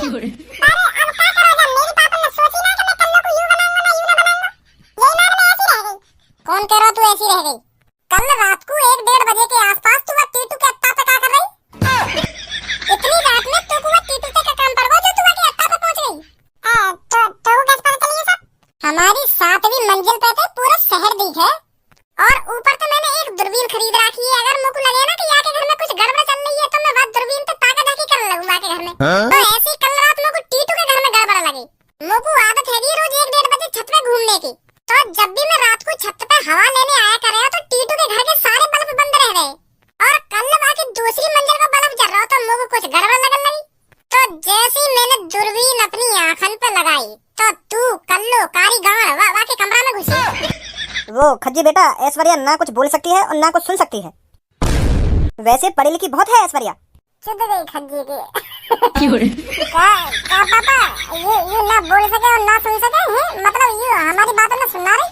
अब क्या करोगे? मेरी पापा ने सोची ना कि मैं कल्लो को यूं बनाऊंगा ना यूं ना बनाऊंगा, यही ना मैं ऐसी रह गई। कौन कह रहा तू ऐसी रह गई? कल रात को 1-1:30 बजे के आसपास तू वो टीटू के अत्ता पे क्या कर रही? इतनी रात में तू वो टीटू पे का काम पड़ गया जो तू के अत्ता पे पहुंच गई? तो कैसे पता चली ये सब? हमारी 7वीं मंजिल पे थे, पूरा शहर दिखे और ऊपर तो मैंने एक दूरबीन खरीद रखी है। अगर मुझको लगे ना कि यहाँ के घर में कुछ गड़बड़ चल रही है तो मैं बात दूरबीन पे ताका झाकी कर लगूंगा के घर में। तो ऐसी कल रात मुझको टीटू के घर में गड़बड़ लगी। मुझको आदत है रोज 1-1:30 बजे छत पे घूमने की, तो जब भी मैं रात को छत पे हवा लेने आया करे तो टीटू के घर के सारे बल्ब बंद रह गए और कल बाकी दूसरी मंजिल का बल्ब जल रहा तो मुझको कुछ गड़बड़ लगने लगी। तो जैसे ही मैंने दूरबीन अपनी आंखन पे लगाई तो तू कल्लो कारी गाड़ वा के कमरा में घुसी। वो खज्जी बेटा, ऐश्वर्या ना कुछ बोल सकती है और ना कुछ सुन सकती है। वैसे पढ़ी लिखी बहुत है ऐश्वर्या। चुद गई खज्जी के। का पापा ये ना बोल सके और ना सुन सके हैं? मतलब ये हमारी बातों में सुनना रही?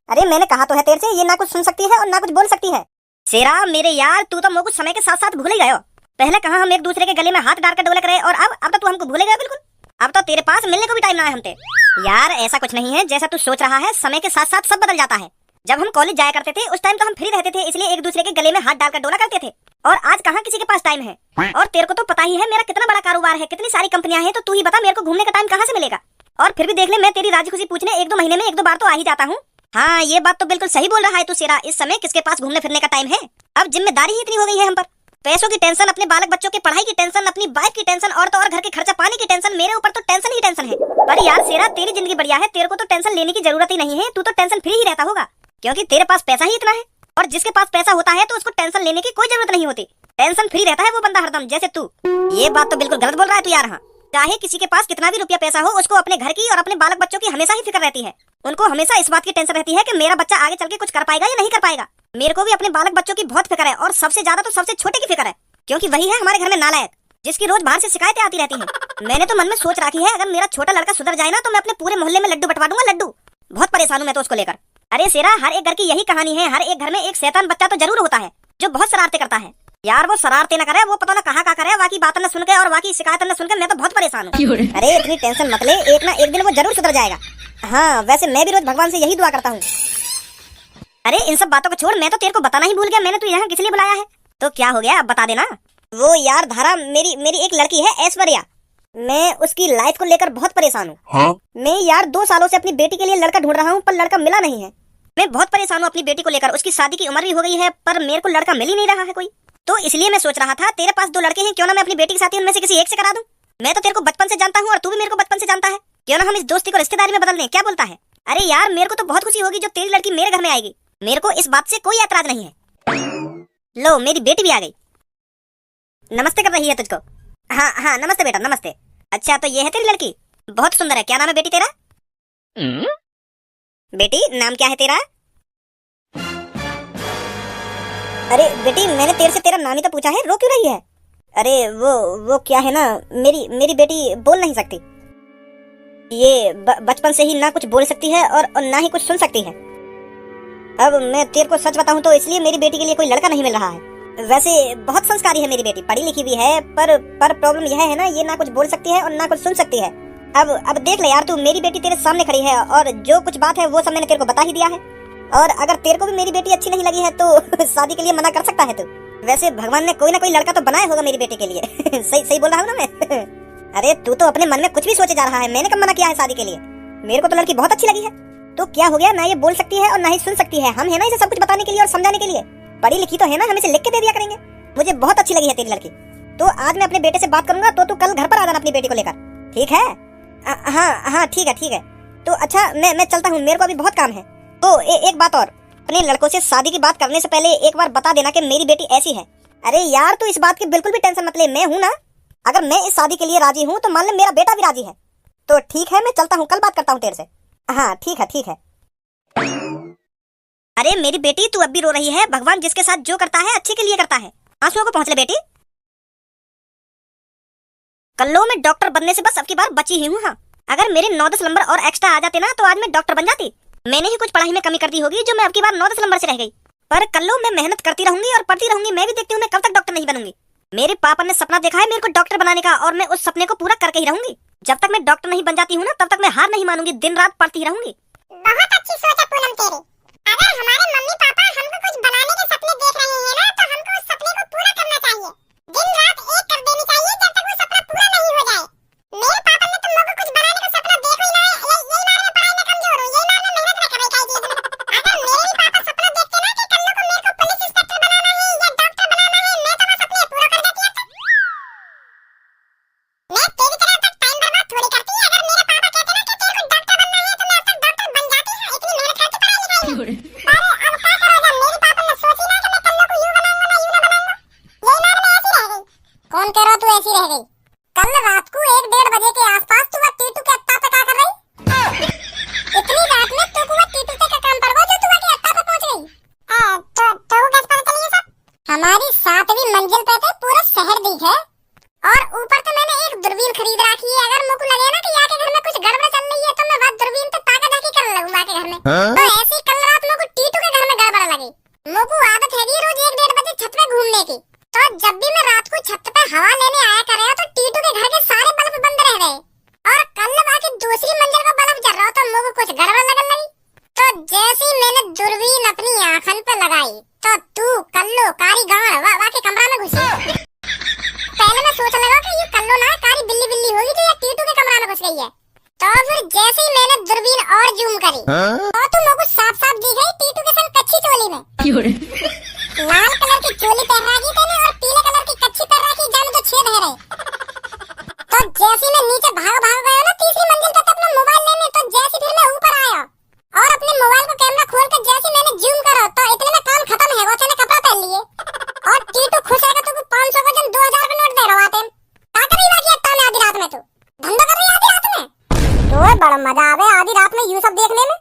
अरे मैंने कहा तो है तेरे से, ये ना कुछ सुन सकती है और ना कुछ बोल सकती है। शेरा मेरे यार, तू तो मुझे कुछ समय के साथ साथ भूल ही गए हो। पहले कहा हम एक दूसरे के गले में हाथ डालकर डोलक रहे और अब तो तू हमको भूल गया बिल्कुल। अब तो तेरे पास मिलने को भी टाइम ना है हमसे। यार ऐसा कुछ नहीं है जैसा तू सोच रहा है, समय के साथ साथ सब बदल जाता है। जब हम कॉलेज जाया करते थे उस टाइम तो हम फ्री रहते थे, इसलिए एक दूसरे के गले में हाथ डालकर डोला करते थे। और आज कहाँ किसी के पास टाइम है। और तेरे को तो पता ही है मेरा कितना बड़ा कारोबार है, कितनी सारी कंपनियां हैं, तो तू ही बता मेरे को घूमने का टाइम कहाँ से मिलेगा। और फिर भी देख ले, मैं तेरी राजी खुशी पूछने 1-2 महीने में 1-2 बार तो आ ही जाता हूँ। हाँ ये बात तो बिल्कुल सही बोल रहा है तू शेरा, इस समय किसके पास घूमने फिरने का टाइम है। अब जिम्मेदारी ही इतनी हो गई है हम पर, पैसों की टेंशन, अपने बालक बच्चों की पढ़ाई की टेंशन, अपनी वाइफ की टेंशन और तो और घर के खर्चा पानी की टेंशन। मेरे ऊपर तो टेंशन ही टेंशन है। पर यार शेरा, तेरी जिंदगी बढ़िया है, तेरे को तो टेंशन लेने की जरूरत ही नहीं है। तू तो टेंशन फ्री ही रहता होगा क्योंकि तेरे पास पैसा ही इतना है। और जिसके पास पैसा होता है तो उसको टेंशन लेने की कोई जरूरत नहीं होती, टेंशन फ्री रहता है वो बंदा हरदम, जैसे तू। ये बात तो बिल्कुल गलत बोल रहा है तू यार। हाँ, चाहे किसी के पास कितना भी रुपया पैसा हो, उसको अपने घर की और अपने बालक बच्चों की हमेशा ही फिक्र रहती है। उनको हमेशा इस बात की टेंशन रहती है कि मेरा बच्चा आगे चल के कुछ कर पाएगा या नहीं कर पाएगा। मेरे को भी अपने बालक बच्चों की बहुत फिक्र है और सबसे ज्यादा तो सबसे छोटे की फिक्र है, क्योंकि वही है हमारे घर में नालायक, जिसकी रोज बाहर से शिकायतें आती रहती हैं। मैंने तो मन में सोच रखी है, अगर मेरा छोटा लड़का सुधर जाए ना तो मैं अपने पूरे मोहल्ले में लड्डू बंटवा दूंगा। लड्डू, बहुत परेशान हूं मैं तो उसको लेकर। अरे शेरा, हर एक घर की यही कहानी है, हर एक घर में एक शैतान बच्चा तो जरूर होता है जो बहुत शरारतें करता है। यार वो शरारतें न करे, वो पता ना कहाँ करे, बाकी बातें न सुन के और बाकी शिकायतें न सुन के मैं तो बहुत परेशान हूँ। अरे इतनी टेंशन मत ले, एक ना एक दिन वो जरूर सुधर जाएगा। हाँ वैसे मैं भी रोज भगवान से यही दुआ करता हूँ। अरे इन सब बातों को छोड़, मैं तो तेरे को बताना ही भूल गया, मैंने तो यहाँ किस लिए बुलाया है। तो क्या हो गया, अब बता देना। वो यार धारा, मेरी एक लड़की है ऐश्वर्या, मैं उसकी लाइफ को लेकर बहुत परेशान हूँ। हाँ? मैं यार 2 सालों से अपनी बेटी के लिए लड़का ढूंढ रहा हूँ पर लड़का मिला नहीं है। मैं बहुत परेशान हूँ अपनी बेटी को लेकर, उसकी शादी की उम्र भी हो गई है पर मेरे को लड़का मिल ही नहीं रहा है कोई। तो इसलिए मैं सोच रहा था, तेरे पास 2 लड़के हैं, क्यों ना मैं अपनी बेटी के साथ उनमें से किसी एक से करा दूं। मैं तो तेरे को बचपन से जानता हूँ और तू भी मेरे को बचपन से जानता है, क्यों ना हम इस दोस्ती को रिश्तेदारी में बदल दें, क्या बोलता है। अरे यार मेरे को तो बहुत खुशी होगी जो तेरी लड़की मेरे घर में आएगी, मेरे को इस बात से कोई ऐतराज नहीं है। लो मेरी बेटी भी आ गई, नमस्ते कर रही है तुझको। हाँ नमस्ते बेटा नमस्ते। अच्छा तो ये है तेरी लड़की, बहुत सुंदर है। क्या नाम है बेटी तेरा? बेटी नाम क्या है तेरा? अरे बेटी मैंने तेरे से तेरा नाम ही तो पूछा है, रो क्यों रही है? अरे वो क्या है ना, मेरी बेटी बोल नहीं सकती। ये बचपन से ही ना कुछ बोल सकती है और ना ही कुछ सुन सकती है। अब मैं तेरे को सच बताऊं तो इसलिए मेरी बेटी के लिए कोई लड़का नहीं मिल रहा है। वैसे बहुत संस्कारी है मेरी बेटी, पढ़ी लिखी भी है, पर प्रॉब्लम यह है ना, ये ना कुछ बोल सकती है और ना कुछ सुन सकती है। अब देख ले यार तू, मेरी बेटी तेरे सामने खड़ी है और जो कुछ बात है वो सब मैंने तेरे को बता ही दिया है। और अगर तेरे को भी मेरी बेटी अच्छी नहीं लगी है तो शादी के लिए मना कर सकता है तू। वैसे भगवान ने कोई ना कोई लड़का तो बनाया होगा मेरी बेटी के लिए। सही बोल रहा हूँ ना मैं? अरे तू तो अपने मन में कुछ भी सोचे जा रहा है, मैंने कब मना किया है शादी के लिए। मेरे को तो लड़की बहुत अच्छी लगी है। तो क्या हो गया, ना ये बोल सकती है और ना ही सुन सकती है, हम है ना इसे सब कुछ बताने के लिए और समझाने के लिए। पढ़ी लिखी तो है ना, हम इसे लिख के दे दिया करेंगे। मुझे बहुत अच्छी लगी है तेरी लड़की, तो आज मैं अपने बेटे से बात करूंगा, तो तू कल घर पर आ जाना अपनी बेटी को लेकर, ठीक है? हाँ ठीक है। तो अच्छा मैं चलता हूँ, मेरे को अभी बहुत काम है। तो एक बात और, अपने लड़कों से शादी की बात करने से पहले एक बार बता देना कि मेरी बेटी ऐसी है। अरे यार तू इस बात की बिल्कुल भी टेंशन मत ले, मैं हूँ ना। अगर मैं इस शादी के लिए राजी हूँ तो मान ले मेरा बेटा भी राजी है। तो ठीक है मैं चलता हूँ, कल बात करता हूँ तेरे से। हाँ ठीक है। अरे मेरी बेटी तू अब भी रो रही है, भगवान जिसके साथ जो करता है अच्छे के लिए करता है। आंसुओं को पहुंच ले बेटी। कल्लो में डॉक्टर बनने से बस अब की बार बची ही हूँ। हाँ अगर मेरे 9-10 नंबर और एक्स्ट्रा आ जाते ना तो आज मैं डॉक्टर बन जाती। मैंने ही कुछ पढ़ाई में कमी कर दी होगी जो मैं अब की बार 9-10 नंबर से रह गई। पर कल्लो मैं मेहनत करती रहूंगी और पढ़ती रहूंगी, मैं भी देखती हूँ मैं कब तक डॉक्टर नहीं बनूंगी। मेरे पापा ने सपना देखा है मेरे को डॉक्टर बनाने का, और मैं उस सपने को पूरा करके ही रहूंगी। जब तक मैं डॉक्टर नहीं बन जाती हूँ ना, तब तक मैं हार नहीं मानूंगी, दिन रात पढ़ती ही रहूंगी। बहुत अच्छी सोच है पूनम तेरी। अगर हमारे मम्मी पापा हमको कुछ बनाने के सपने देख रहे हैं ना, तो हमको उस सपने को पूरा करना चाहिए। दिन रात एक कर देनी चाहिए जब तक वो सपना पूरा नहीं हो जाए। मेरे पापा ने तो मुझको कुछ बनाने का सपना देखो ही ना है। यही मार में पढ़ाई में कमजोर हूँ, यही मार में मेहनत न करे काई चीज में। अगर मेरे भी पापा सपना देखते ना कि कल को मेरे को पुलिस इंस्पेक्टर बनाना है या डॉक्टर बनाना है, मैं तो वो सपने पूरा कर देती अब तक। मैं तेरी तरह तक टाइम बर्बाद थोड़ी करती। अगर मेरे पापा कहते ना कि तेरे को डॉक्टर बनना है, तो मैं अब तक डॉक्टर बन जाती। हाँ, इतनी मेहनत करती पढ़ाई लिखाई में। अरे अब क्या करोगे? मेरे पापा ने सोची ना कि मैं कल को यूं बनाऊंगा ना यूं ना बनाऊंगा, यही मार में ऐसी रह गई। कौन कह रहा तू ऐसी रह गई? कल रात को 1-1:30 बजे के आसपास तू वो टीटू के अत्ता पे क्या कर रही? इतनी रात में तू को वो टीटू पे का काम पड़वा जो तू के अत्ता पे पहुंच गई? तो कैसे पता चली ये सब? हमारी 7वीं मंजिल पे थे, पूरा शहर दिखे, और ऊपर तो मैंने एक दूरबीन खरीद रखी है। अगर मुझको लगे ना कि यहाँ के घर में कुछ गड़बड़ चल रही है, तो मैं बात दूरबीन पे ताका झाकी कर लगूं माँ के घर में। तो ऐसी कल रात मुझको टीटू के घर में गड़बड़ लगी। मुझको आदत है रोज 1-1:30 बजे छत पे घूमने की, तो जब भी मैं रात को छत पे हवा लेने आया कर रहा, तो टीटू के घर के सारे बल्ब बंद रह गए, और कल बाकी दूसरी मंजिल का बल्ब जल रहा, तो मुझको कुछ गड़बड़ लगने लगी। तो जैसे ही मैंने दूरबीन अपनी आंखन पे लगाई, तो तू कल्लो कारी गांड वा के कमरा में घुसी। पहले मैं सोच लगा कि ये कल्लो ना कारी बिल्ली बिल्ली होगी जो ये टीटू के कमरा में घुस गई है। तो फिर जैसे ही मैंने दूरबीन और जूम करी, तो तू मुझको साफ-साफ दिख रही टीटू के संग कच्ची चोली में। लाल कलर की चोली पहन रखी थी और पीले कलर की कच्ची पहन रखी, जाने तो छेद है रहे। तो जैसे मैं नीचे भाग गया ना तीसरी मंजिल तक अपना मोबाइल लेने, तो जैसे फिर मैं ऊपर आया और अपने मोबाइल को कैमरा खोल कर जैसे मैंने जूम करा, तो इतने में काम खत्म है। वो ने कपड़ा पहन लिए और टीटू खुश है कि तू 500 का जन 2000 का नोट दे रहा आते। क्या कर रही बाकी अट्टा में आधी रात में? तू धंधा कर रही आधी रात में? तो बड़ा मजा आवे आधी रात में यू सब देखने में।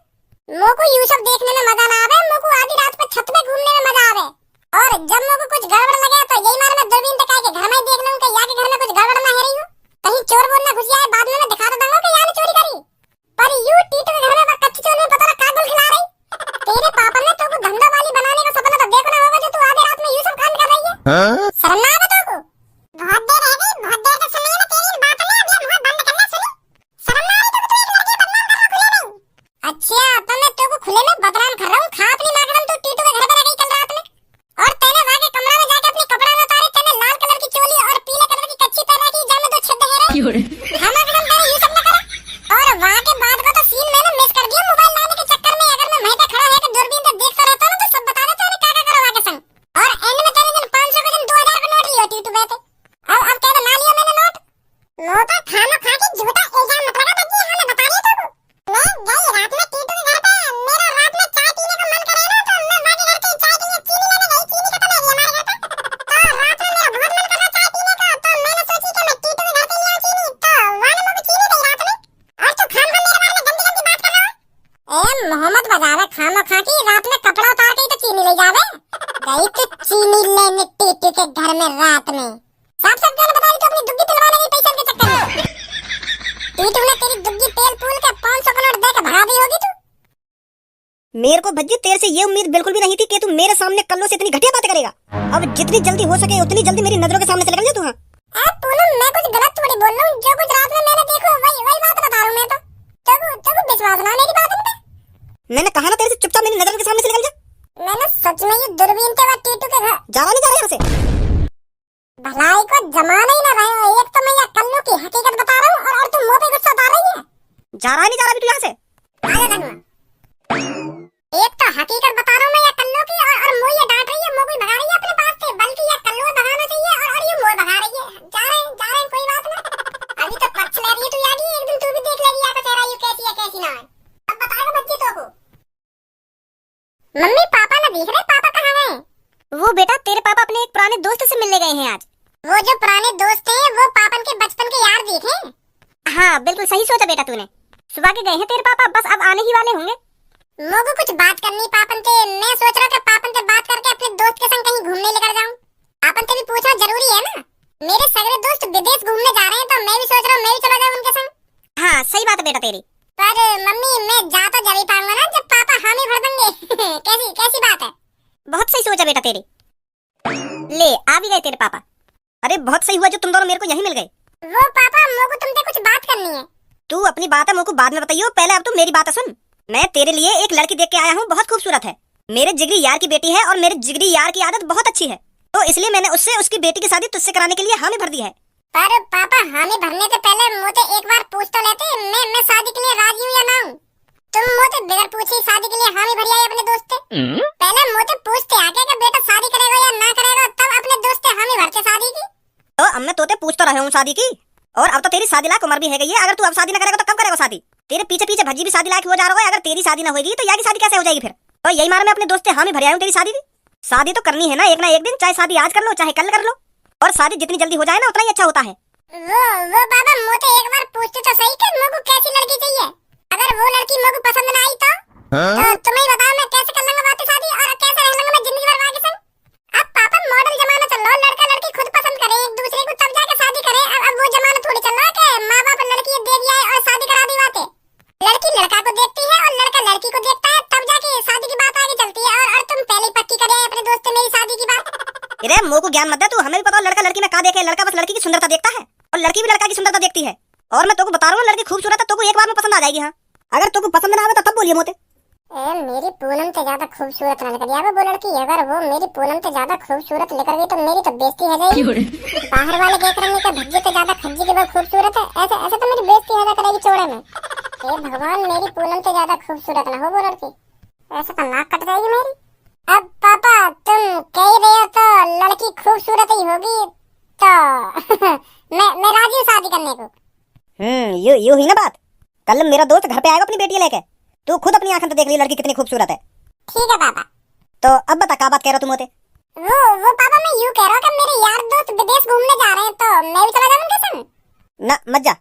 मोको यू सब देखने में मजा ना आवे, मोको आधी रात पे छत पे घूमने में मजा आवे। और जब मोको कुछ गड़बड़ लगे, तो यही मार में दूरबीन पे के घर में देख लूं कि या के घर में कुछ गड़बड़ ना है रही हो, कहीं चोर बोल ना घुस जाए, बाद में मैं दिखा तो दूंगा कि यार चोरी करी। पर यू टीटू के घर में कच्ची चोर में पता ना का गुल खिला रही। तेरे पापा ने तो को धंधा वाली बनाने का सपना तो देखो ना होगा, जो तू आधी रात में यू सब काम कर रही है। शर्म ना आवे तो? बहुत देर रह गई, बहुत देर का समय है। तेरी बात ने अभी मुंह बंद करना सुनी। शर्म ना आई तो तू एक लड़की बदनाम कर रहा खुले में। अच्छा, तो मैं तो को खुले में बदनाम कर रहा हूं। खा अपनी मां कसम, तू टीटू के घर पे रह गई कल रात में, और तेने वहां के कमरा में जाके अपने कपड़ा न उतारे, तेने लाल कलर की चोली और पीले कलर की कच्ची पहन रखी, जान में तो छेद है रहे। हम कसम तेरे ये सब न करा। और वहां के बाद का तो सीन मैंने मिस कर दिया मोबाइल लाने के चक्कर में। अगर मैं वहीं पे खड़ा है कि दूरबीन से देखता रहता ना, तो सब बता देते मैंने क्या करा वहां के संग। और एंड में तेरे जन 500 का जन 2000 का नोट लियो टीटू पे। अब कह दे ना लिया मैंने नोट। मोटा खाना खा के झूठा इल्जाम मत लगा बच्ची, हमें बता रही तू। मैं गई रात में टीटू के घर पे, मेरा रात में चाय पीने का मन करे ना, तो मैं वहां के घर पे चाय के लिए चीनी लेने गई। चीनी खत्म है हमारे घर पे, तो रात में मेरा बहुत मन कर रहा चाय पीने का, तो मैंने सोची कि मैं टीटू के घर पे ले आऊं चीनी। तो वहां ने मुझे चीनी दी रात में, और तू खाम मेरे बारे में गंदी गंदी बात कर रहा है। ए मोहम्मद बजावे खामो खा की रात में कपड़ा उतार के तो चीनी ले जावे। गई तो चीनी लेने टीटू के घर में रात में। साफ साफ गाना बता रही तो अपनी दुग्गी दिलवाने की पैसे के चक्कर में। टीटू ने तेरी दुग्गी तेल पूल के 500 का नोट दे के भगा दी होगी तू। मेरे को भज्जी तेरे से ये उम्मीद बिल्कुल भी नहीं थी कि तू मेरे सामने कल्लो से इतनी घटिया बातें करेगा। अब जितनी जल्दी हो सके उतनी जल्दी मेरी नजरों के सामने से निकल जा तू। हाँ पूनम, मैं कुछ गलत थोड़ी बोल रहा हूँ। जो कुछ रात में मैंने देखो वही बात बता रहा हूँ मैं तो। विश्वास ना मेरी बात पे। मैंने कहा ना तेरे से चुपचाप मेरी नजरों के सामने से निकल जा। मैंने सच में ये दूरबीन के बाद टीटू के घर जाना नहीं जा रहा यहाँ से। भलाई को जमाना ही ना रहे हो। एक तो मैं ये कल्लू की हकीकत बता रहा हूँ, और तुम मुंह पे गुस्सा उतार रही है। जा रहा नहीं जा रहा भी तू यहाँ से। एक तो हकीकत बता रहा हूँ मैं ये कल्लू की, और मुझे ये डांट रही है, मुझे भगा रही है अपने पास से। बल्कि ये कल्लू भगाना चाहिए, और ये मुझे भगा रही है। जा रहे हैं कोई बात नहीं। अभी तो पक्ष ले रही है तू यागी, एक दिन तू भी देख लेगी यहाँ का चेहरा यू कैसी है कैसी ना है। अब बताएगा बच्ची तो को। मम्मी पापा ना दिख रहे, पापा कहाँ गए? वो बेटा तेरे पापा अपने एक पुराने दोस्त से मिलने गए हैं आज। वो जो पुराने दोस्त हैं वो पापन के बचपन के यार दिखे। हाँ बिल्कुल सही सोचा बेटा तूने। सुबह के गए हैं तेरे पापा, बस अब आने ही वाले होंगे। मोगो कुछ बात करनी पापन से। मैं सोच रहा था पापन से बात करके अपने दोस्त के संग कहीं घूमने लेकर जाऊं। पापन से भी पूछना जरूरी है ना। मेरे सगरे दोस्त विदेश घूमने जा रहे हैं, तो मैं भी सोच रहा हूँ मैं भी चला जाऊं उनके संग। हाँ सही बात है बेटा तेरी। पर मम्मी मैं जा तो जब ही पाऊंगा ना जब पापा हामी भर देंगे। कैसी बात है? बहुत सही सोचा बेटा तेरी। ले आ भी गए तेरे पापा। अरे बहुत सही हुआ जो तुम दोनों मेरे को यहीं मिल गए। वो पापा मोको तुमसे कुछ बात करनी है। तू अपनी बात है मुझको बाद में बताइयो, पहले अब तू मेरी बात सुन। मैं तेरे लिए एक लड़की देख के आया हूँ, बहुत खूबसूरत है, मेरे जिगरी यार की बेटी है और मेरे जिगरी यार की आदत बहुत अच्छी है, तो इसलिए मैंने उससे उसकी बेटी की शादी तुझसे कराने के लिए हामी भर दी है। पर पापा हामी भरने से पहले मुझे एक बार पूछ तो लेते, मैं शादी के लिए राजी हूँ या ना हूँ। तुम मुझे बिगर पूछे शादी के लिए हामी भरी आई अपने दोस्त से। पहले मुझे पूछते आके कि बेटा शादी करेगा या ना करेगा, तब अपने दोस्त से हामी भरते शादी की। तो अब मैं तोते पूछ तो रहा हूँ शादी की, और अब तो तेरी शादी लायक उम्र भी है गई है। अगर तू अब शादी न करेगा तो कब करेगा शादी? तेरे पीछे पीछे भज्जी भी शादी लायक हो जा रहा है, अगर तेरी शादी न होगी तो यहाँ की शादी कैसे हो जाएगी फिर? तो यही मार मैं अपने दोस्त से हामी भर आया हूँ तेरी शादी की। शादी तो करनी है ना एक दिन, चाहे शादी आज कर लो चाहे कल कर लो, और शादी जितनी जल्दी हो जाए ना उतना ही अच्छा होता है। वो बाबा मुझे एक बार पूछते तो सही कि मुझको कैसी लड़की चाहिए। अगर वो लड़की मुझको पसंद न आई तो तुम्हें ही बताओ मैं कैसे कर लूंगा बातें शादी, और कैसे रह लूंगा मैं जिंदगी भर आगे संग। अब पापा मॉडल जमाना चल रहा है, लड़का लड़की खुद पसंद करे एक दूसरे को तब जाके शादी करे। अब वो जमाना थोड़ी चल रहा है कि माँ बाप लड़की दे दिया है और शादी करा दी बातें। लड़की लड़का को देखती है और लड़का लड़की को देखता है, तब जाके शादी की बात आगे चलती है। और तुम पहले ही पक्की करे अपने दोस्त से मेरी शादी की बात। अरे मुँह को ज्ञान मत दे तू, हमें भी पता लड़का लड़की में का देखे, लड़का बस लड़की की सुंदरता देखता है और लड़की भी लड़का की सुंदरता देखती है। और मैं तुमको बता रहा हूँ लड़की खूबसूरत है, तुमको एक बार में पसंद आ जाएगी। हाँ अगर तुमको पसंद ना आवे तो तब बोलिए मोते। मेरी पूनम से ज्यादा खूबसूरत ना निकल वो लड़की। अगर वो मेरी पूनम से ज्यादा खूबसूरत निकल गई तो मेरी तो बेइज्जती हो जाएगी। बाहर वाले देख रहे हैं कि भज्जी से ज्यादा खज्जी की बहुत खूबसूरत है, ऐसे ऐसे तो मेरी बेइज्जती हो करेगी चौड़े में। हे भगवान मेरी पूनम से ज्यादा खूबसूरत ना हो वो लड़की, ऐसे तो नाक कट जाएगी मेरी। अब पापा तुम कह रहे हो तो लड़की खूबसूरत ही होगी तो मैं राजी हूँ शादी करने को। यू ही ना बात। कल मेरा दोस्त घर पे आएगा अपनी बेटी लेके, तू खुद अपनी आंखों से देख ली लड़की कितनी खूबसूरत है। ठीक है पापा। तो अब बता क्या बात कह रहा तुम होते? वो पापा मैं यूं कह रहा हूँ कि मेरे यार दोस्त विदेश घूमने जा रहे हैं तो मैं भी चला जाऊँ उनके संग। ना मत जा,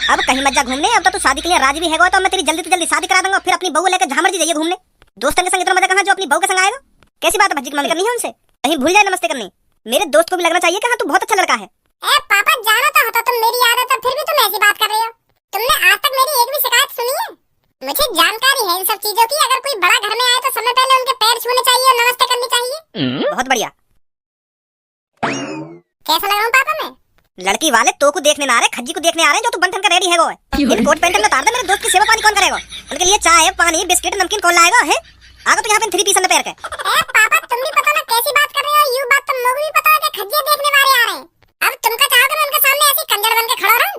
अब कहीं मत जा घूमने। अब तो तू शादी के लिए राजी भी है तो मैं तेरी जल्दी से जल्दी शादी करा दूंगा, फिर अपनी बहू लेकर जहाँ मर्जी जाइए घूमने। दोस्तों के संग इतना मजा करना जो अपनी बहू के संग आएगा। कैसी बात है भज्जी की मम्मी करनी है उनसे, कहीं भूल जाए नमस्ते करनी। मेरे दोस्त को भी लगना चाहिए कि हाँ तू बहुत अच्छा लड़का है। पापा जाना तो होता तुम मेरी आदत है, फिर भी तुम ऐसी बात कर रहे हो। तुमने आज तक मेरी एक भी शिकायत सुनी है? मुझे जानकारी है इन सब चीजों की। अगर कोई बड़ा घर में आए तो समय पहले उनके पैर छूने चाहिए और नमस्ते करनी चाहिए। बहुत बढ़िया। कैसा लग रहा हूँ पापा मैं? लड़की वाले तो को देखने ना आ रहे, खज्जी को देखने आ रहे हैं जो तू बनठन का रेडी है। वो इन कोट पैंट में उतार दे, मेरे दोस्त की सेवा पानी कौन करेगा? उनके लिए चाय पानी बिस्किट नमकीन कौन लाएगा? है आगे तो यहाँ पे 3 पीस पैर के। पापा तुम भी पता ना कैसी बात कर रहे हो। यू बात तुम लोग भी पता है कि खज्जी देखने वाले आ रहे हैं। अब तुमका चाहोगे मैं उनके सामने ऐसी कंजर बन के खड़ा रहूं?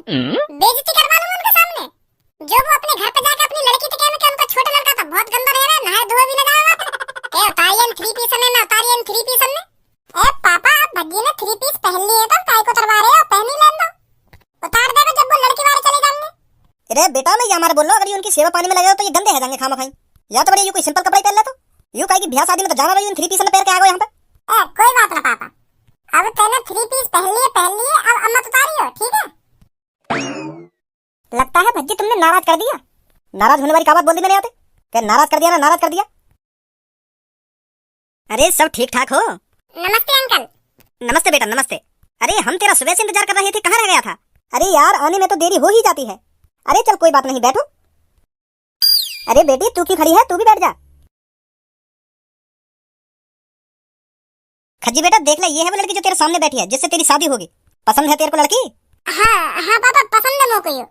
बेइज्जती करवा लूंगा उनके सामने। जो वो अपने घर पे जाके अपनी लड़की से कहे कि उनका छोटा लड़का तो बहुत गंदा रह रहा है, नहाए धोए भी ना जाएगा। ए उतारियन 3 पीस में ना उतारियन 3 पीस में। ए पापा अब भज्जी ने 3 पीस पहन लिए तो काय को उतरवा रहे हो? पहन ही लेने दो, उतार देगा जब वो लड़की वाले चले जाएंगे। अरे बेटा मैं ये हमारा बोल रहा हूँ, अगर ये उनकी सेवा पानी में लगे तो ये गंदे हो जाएंगे खामा खाई। या तो बड़े ये कोई सिंपल कपड़े पहन ले तो यूं कहेगी ब्याह शादी में तो जाना रही 3 पीस में पैर के आ गए यहाँ पे। कोई बात ना पापा, अब तूने 3 पीस पहन लिए, अब अम्मा उतारी हो ठीक है। लगता है भज्जी तुमने नाराज कर दिया। नाराज होने वाली क्या बात बोल दी मैंने यहाँ पे? क्या नाराज कर दिया ना? नाराज कर दिया? अरे सब ठीक ठाक हो? नमस्ते अंकल। नमस्ते बेटा नमस्ते। अरे हम तेरा सुबह से इंतजार कर रहे थे, कहाँ रह गया था? अरे यार आने में तो देरी हो ही जाती है। अरे चल कोई बात नहीं बैठो। अरे बेटी तू क्यों खड़ी है, तू भी बैठ जा। खज्जी बेटा देख ले, ये है वो लड़की जो तेरे सामने बैठी है, जिससे तेरी शादी होगी। पसंद है तेरे को लड़की? हाँ पापा पसंद है मुझको।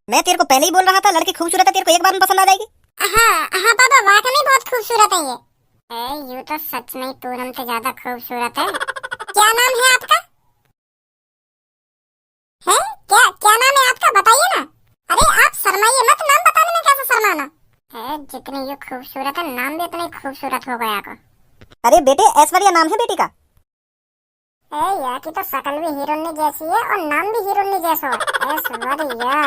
मैं तेरे को पहले ही बोल रहा था लड़की खूबसूरत है, तेरे को एक बार में पसंद आ जाएगी। हाँ पापा वाकई में बहुत खूबसूरत है ये। यू तो सच में पूनम से ज्यादा खूबसूरत है। क्या नाम है आपका? है क्या नाम है आपका बताइए ना। अरे आप शर्माइए मत, नाम बताने में कैसे शर्माना है। जितनी ये खूबसूरत है नाम भी उतना ही खूबसूरत हो गया। अरे बेटे ऐश्वर्या नाम है बेटी का। यार की तो शकल भी हीरोइनी जैसी है और नाम भी हीरोइनी जैसा है, ऐश्वर्या।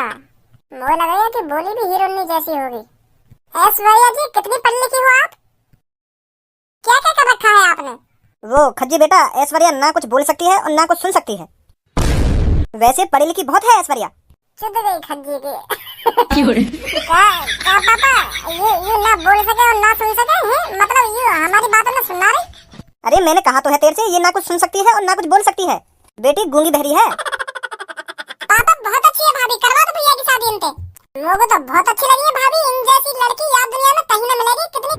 मुझे लगा कि बोली भी हीरोइनी जैसी होगी। ऐश्वर्या जी कितनी पढ़ी लिखी हो आप? क्या क्या कर रखा है आपने? वो खज्जी बेटा ऐश्वर्या ना कुछ बोल सकती है और ना कुछ सुन सकती है। वैसे पढ़ी लिखी बहुत है ऐश्वर्या। चुद गई खज्जी की। क्या पापा ये ना बोल सके और ना सुन सके है? मतलब ये हमारी बातों में सुनना रही? अरे मैंने कहा तो है तेरे से, ये ना कुछ सुन सकती है और ना कुछ बोल सकती है। बेटी गूंगी बहरी है। पापा बहुत अच्छी है भाभी, करवा दो भैया की शादी इनसे। मुझे तो बहुत अच्छी लगी है भाभी, इन जैसी लड़की यार दुनिया में कहीं न मिलेगी। कितनी